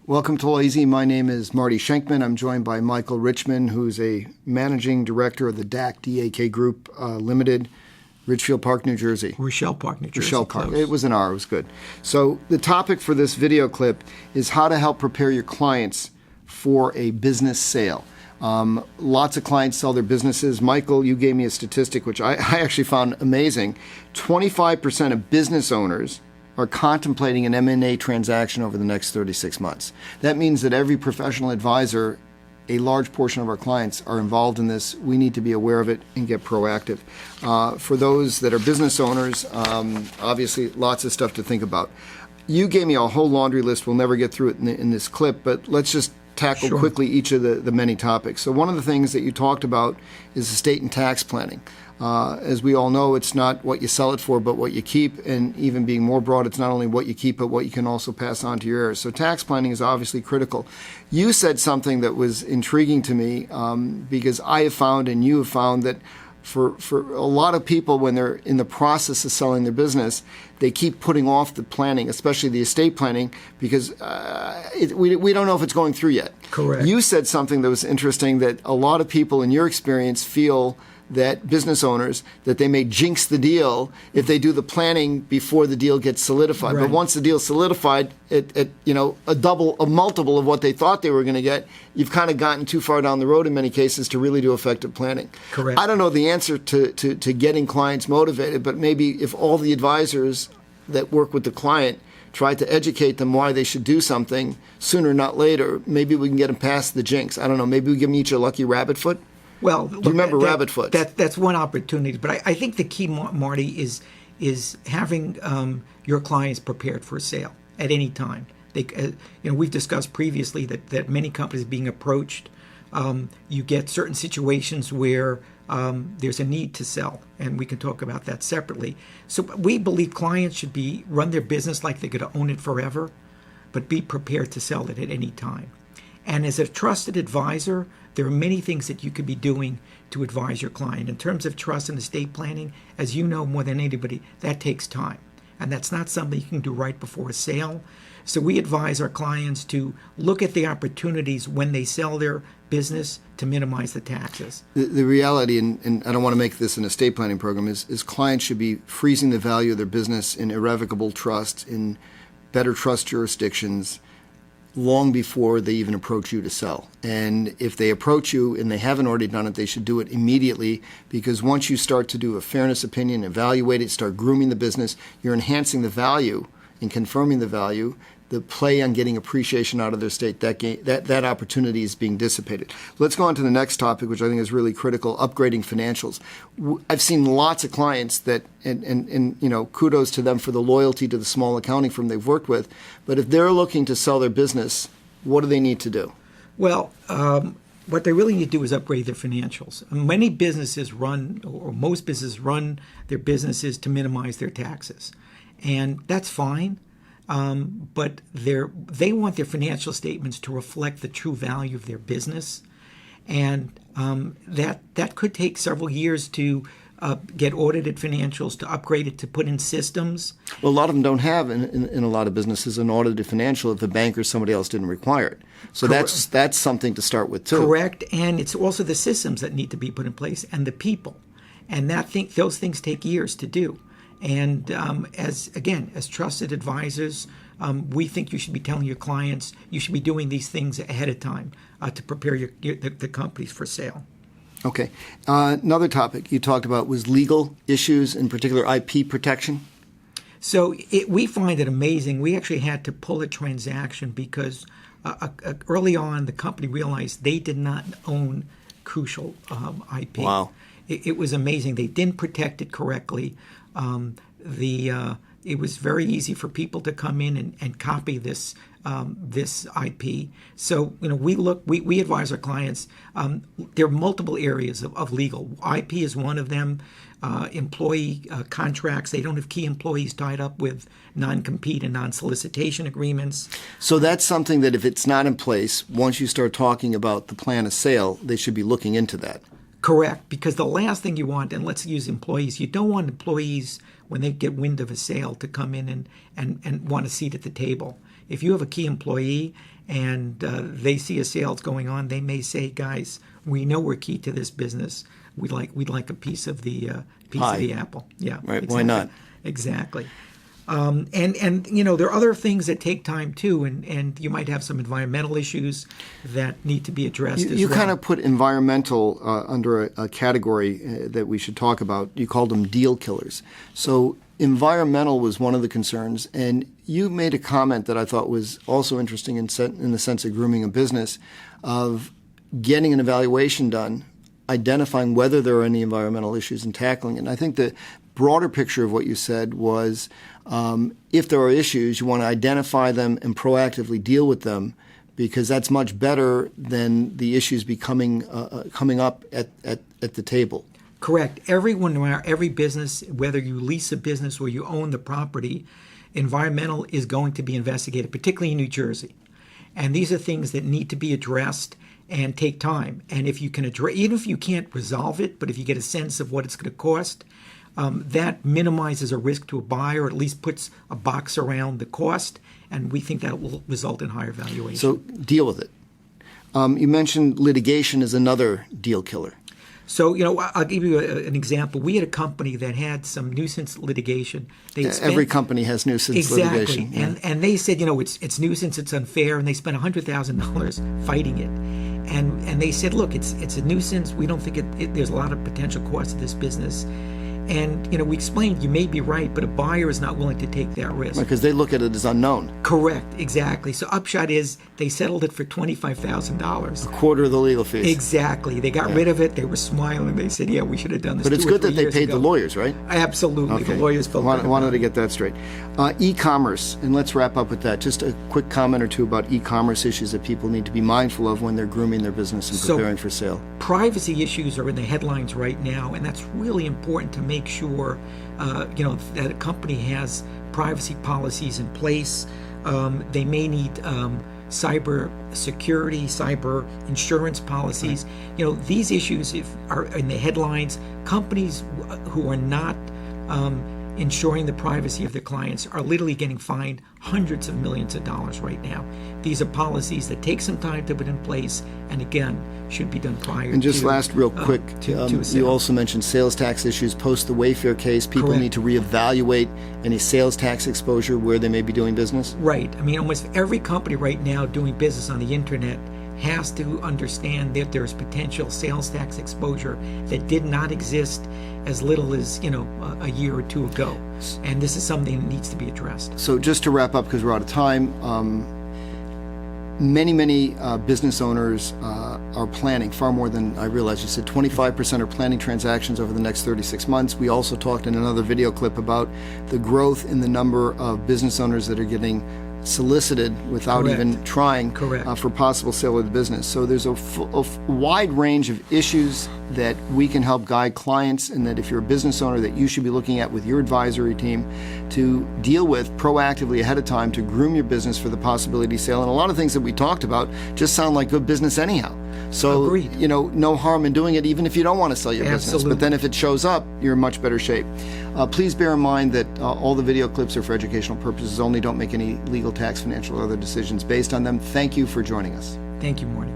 Welcome to All Easy. My name is Marty Schenkman. I'm joined by Michael Richman, who's a managing director of the DAK Group Limited, Ridgefield Park, New Jersey. Rochelle Park, New Jersey. Rochelle Park. It was an R. It was good. So the topic for this video clip is how to help prepare your clients for a business sale. Lots of clients sell their businesses. Michael, you gave me a statistic which I actually found amazing. 25% of business owners are contemplating an M&A transaction over the next 36 months. That means that every professional advisor, a large portion of our clients are involved in this. We need to be aware of it and get proactive. For those that are business owners, obviously lots of stuff to think about. You gave me a whole laundry list. We'll never get through it in this clip, but let's just tackle quickly each of the many topics. So one of the things that you talked about is estate and tax planning. As we all know, it's not what you sell it for, but what you keep, and even being more broad, it's not only what you keep, but what you can also pass on to your heirs. So tax planning is obviously critical. You said something that was intriguing to me because I have found and you have found that for a lot of people, when they're in the process of selling their business, they keep putting off the planning, especially the estate planning, because we don't know if it's going through yet. Correct. You said something that was interesting, that a lot of people in your experience feel that business owners, that they may jinx the deal if they do the planning before the deal gets solidified. Right. But once the deal's solidified, at a multiple of what they thought they were going to get, you've kind of gotten too far down the road in many cases to really do effective planning. Correct. I don't know the answer to getting clients motivated, but maybe if all the advisors that work with the client try to educate them why they should do something sooner, not later, maybe we can get them past the jinx. I don't know. Maybe we give them each a lucky rabbit foot. Well, do you remember rabbit foot? That's one opportunity, but I think the key, Marty, is having your clients prepared for a sale at any time. We've discussed previously that many companies being approached, you get certain situations where there's a need to sell, and we can talk about that separately. So we believe clients should run their business like they're going to own it forever, but be prepared to sell it at any time. And as a trusted advisor, there are many things that you could be doing to advise your client. In terms of trust and estate planning, as you know more than anybody, that takes time. And that's not something you can do right before a sale. So we advise our clients to look at the opportunities when they sell their business to minimize the taxes. The reality, and I don't want to make this an estate planning program, is clients should be freezing the value of their business in irrevocable trust, in better trust jurisdictions, long before they even approach you to sell. And if they approach you and they haven't already done it, they should do it immediately, because once you start to do a fairness opinion, evaluate it, start grooming the business, you're enhancing the value and confirming the value. The play on getting appreciation out of their estate, that opportunity is being dissipated. Let's go on to the next topic, which I think is really critical: upgrading financials. I've seen lots of clients that, and kudos to them for the loyalty to the small accounting firm they've worked with. But if they're looking to sell their business, what do they need to do? Well, what they really need to do is upgrade their financials. Many businesses most businesses run their businesses to minimize their taxes, and that's fine. But they want their financial statements to reflect the true value of their business, and that could take several years to get audited financials, to upgrade it, to put in systems. Well, a lot of them don't have in a lot of businesses an audited financial if the bank or somebody else didn't require it. So that's something to start with too. Correct, and it's also the systems that need to be put in place and the people, and those things take years to do. And as trusted advisors, we think you should be telling your clients you should be doing these things ahead of time to prepare the companies for sale. Okay. Another topic you talked about was legal issues, in particular IP protection. So we find it amazing. We actually had to pull a transaction because early on the company realized they did not own crucial IP. Wow. It was amazing. They didn't protect it correctly. It was very easy for people to come in and copy this IP. So we advise our clients. There are multiple areas of legal. IP is one of them. Employee contracts. They don't have key employees tied up with non-compete and non-solicitation agreements. So that's something that if it's not in place, once you start talking about the plan of sale, they should be looking into that. Correct, because the last thing you want, and let's use employees, you don't want employees, when they get wind of a sale, to come in and want a seat at the table. if you have a key employee and they see a sales going on, they may say, "Guys, we know we're key to this business. We'd like a piece of the apple." Yeah, right. Exactly. Why not? Exactly. And you know, there are other things that take time too, and you might have some environmental issues that need to be addressed as well. You kind of put environmental under a category that we should talk about. You called them deal killers. So environmental was one of the concerns, and you made a comment that I thought was also interesting in the sense of grooming a business, of getting an evaluation done, identifying whether there are any environmental issues and tackling it. And I think the broader picture of what you said was if there are issues, you want to identify them and proactively deal with them, because that's much better than the issues coming up at the table. Correct. Every business, whether you lease a business or you own the property, environmental is going to be investigated, particularly in New Jersey. And these are things that need to be addressed and take time. And if you can address, even if you can't resolve it, but if you get a sense of what it's going to cost, that minimizes a risk to a buyer, or at least puts a box around the cost, and we think that will result in higher valuation. So deal with it. You mentioned litigation is another deal killer. So, you know, I'll give you an example. We had a company that had some nuisance litigation. Every company has nuisance litigation. Exactly. Yeah. And they said, you know, it's nuisance, it's unfair, and they spent $100,000 fighting it. And they said, look, it's a nuisance. We don't think there's a lot of potential cost to this business. And, you know, we explained you may be right, but a buyer is not willing to take that risk. Because they look at it as unknown. Correct, exactly. So upshot is they settled it for $25,000. A quarter of the legal fees. Exactly. They got rid of it. They were smiling. They said, yeah, we should have done this. But it's good that they paid the lawyers, right? Absolutely. Okay. The lawyers felt good. Wanted to get that straight. E-commerce, and let's wrap up with that. Just a quick comment or two about e-commerce issues that people need to be mindful of when they're grooming their business and preparing for sale. Privacy issues are in the headlines right now, and that's really important to make sure that a company has privacy policies in place. They may need cyber security, cyber insurance policies. Right. You know, these issues are in the headlines. Companies who are not ensuring the privacy of their clients are literally getting fined hundreds of millions of dollars right now. These are policies that take some time to put in place, and again, should be done prior. And just last, real quick, to you also mentioned sales tax issues post the Wayfair case. People Correct. need to reevaluate any sales tax exposure where they may be doing business. Right. I mean, almost every company right now doing business on the internet has to understand that there's potential sales tax exposure that did not exist as little as, you know, a year or two ago. And this is something that needs to be addressed. So just to wrap up, because we're out of time, many business owners are planning far more than I realized. You said 25% are planning transactions over the next 36 months. We also talked in another video clip about the growth in the number of business owners that are getting solicited without Correct. even trying Correct. for possible sale of the business. So there's a wide range of issues that we can help guide clients, and that if you're a business owner, that you should be looking at with your advisory team to deal with proactively ahead of time to groom your business for the possibility of sale. And a lot of things that we talked about just sound like good business anyhow. So, Agreed. you know, no harm in doing it, even if you don't want to sell your business. Absolutely. But then if it shows up, you're in much better shape. Please bear in mind that all the video clips are for educational purposes only. Don't make any legal, tax, financial, or other decisions based on them. Thank you for joining us. Thank you, Morty.